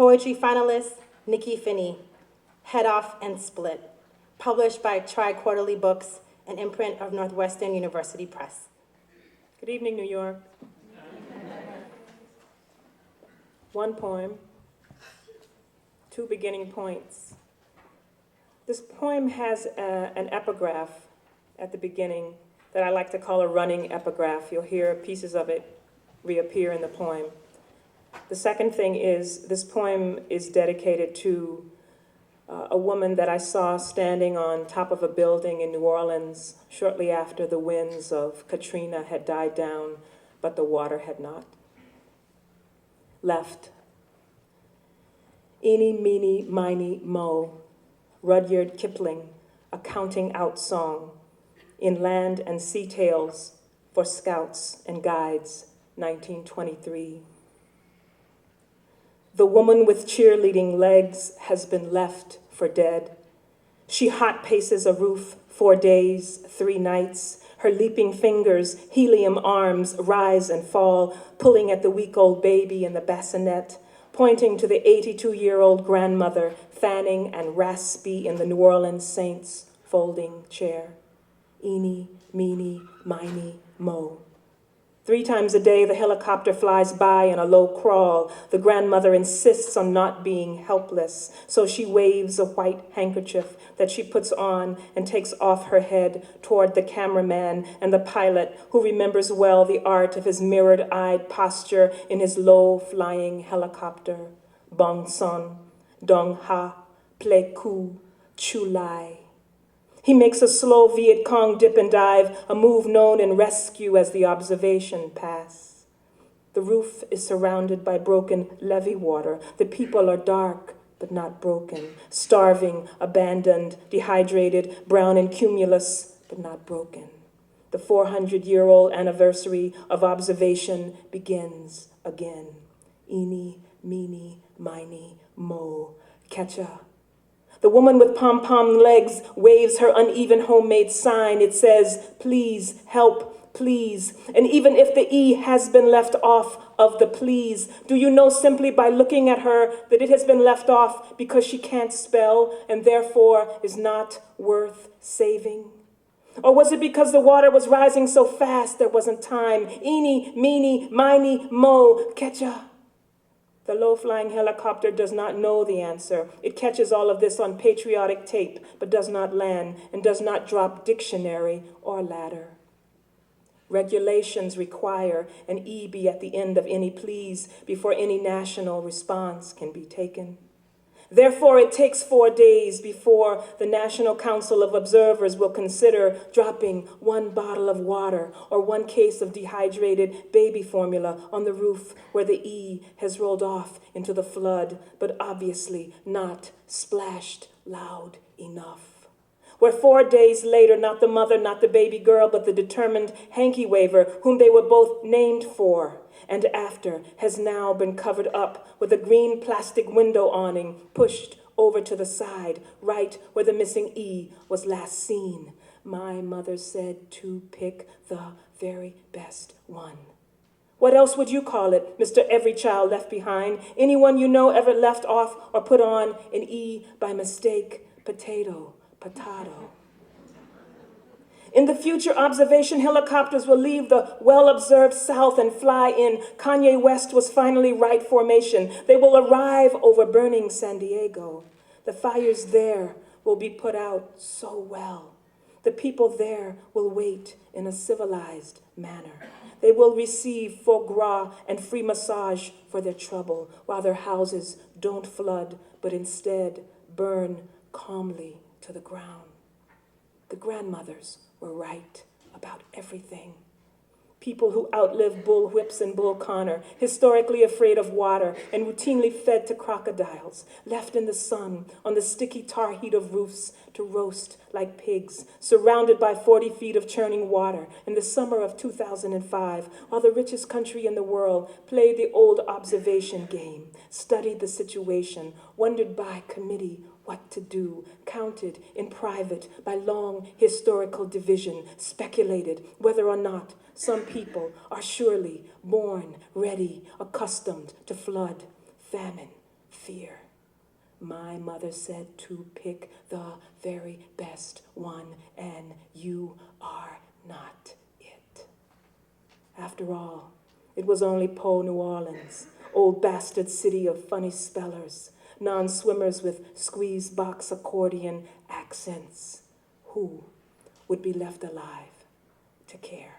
Poetry finalist, Nikky Finney, Head Off and Split, published by TriQuarterly Books, an imprint of Northwestern University Press. Good evening, New York. One poem, two beginning points. This poem has an epigraph at the beginning that I like to call a running epigraph. You'll hear pieces of it reappear in the poem. The second thing is this poem is dedicated to a woman that I saw standing on top of a building in New Orleans shortly after the winds of Katrina had died down, but the water had not. Left. Eeny, meeny, miny, mo, Rudyard Kipling, a counting out song, in Land and Sea Tales for Scouts and Guides, 1923. The woman with cheerleading legs has been left for dead. She hot paces a roof 4 days, 3 nights. Her leaping fingers, helium arms rise and fall, pulling at the week-old baby in the bassinet, pointing to the 82-year-old grandmother, fanning and raspy in the New Orleans Saints folding chair. Eeny, meeny, miny, mo. 3 times a day, the helicopter flies by in a low crawl. The grandmother insists on not being helpless, so she waves a white handkerchief that she puts on and takes off her head toward the cameraman and the pilot, who remembers well the art of his mirrored-eyed posture in his low-flying helicopter. Bong son, dong ha, ple ku, chu lai. He makes a slow Viet Cong dip and dive, a move known in rescue as the observation pass. The roof is surrounded by broken levee water. The people are dark, but not broken, starving, abandoned, dehydrated, brown and cumulus, but not broken. The 400-year-old anniversary of observation begins again. Eeny, meeny, miny, mo, catcha. The woman with pom-pom legs waves her uneven homemade sign. It says, please, help, please. And even if the E has been left off of the please, do you know simply by looking at her that it has been left off because she can't spell and therefore is not worth saving? Or was it because the water was rising so fast there wasn't time? Eeny, meeny, miny, mo, catcha. The low-flying helicopter does not know the answer. It catches all of this on patriotic tape, but does not land and does not drop dictionary or ladder. Regulations require an E be at the end of any please before any national response can be taken. Therefore, it takes 4 days before the National Council of Observers will consider dropping 1 bottle of water or 1 case of dehydrated baby formula on the roof where the E has rolled off into the flood, but obviously not splashed loud enough. Where 4 days later, not the mother, not the baby girl, but the determined hanky waver, whom they were both named for and after, has now been covered up with a green plastic window awning pushed over to the side, right where the missing E was last seen. My mother said to pick the very best one. What else would you call it, Mr. Every Child Left Behind? Anyone you know ever left off or put on an E by mistake? Potato, potato. In the future, observation helicopters will leave the well-observed South and fly in Kanye West was finally right formation. They will arrive over burning San Diego. The fires there will be put out so well. The people there will wait in a civilized manner. They will receive foie gras and free massage for their trouble, while their houses don't flood, but instead burn calmly to the ground. The grandmothers were right about everything. People who outlived bull whips and bull Connor, historically afraid of water and routinely fed to crocodiles, left in the sun on the sticky tar heat of roofs to roast like pigs, surrounded by 40 feet of churning water in the summer of 2005, while the richest country in the world played the old observation game, studied the situation, wondered by committee what to do, counted in private by long historical division, speculated whether or not some people are surely born ready, accustomed to flood, famine, fear. My mother said to pick the very best one, and you are not it. After all, it was only Po New Orleans, old bastard city of funny spellers, non-swimmers with squeeze box accordion accents. Who would be left alive to care?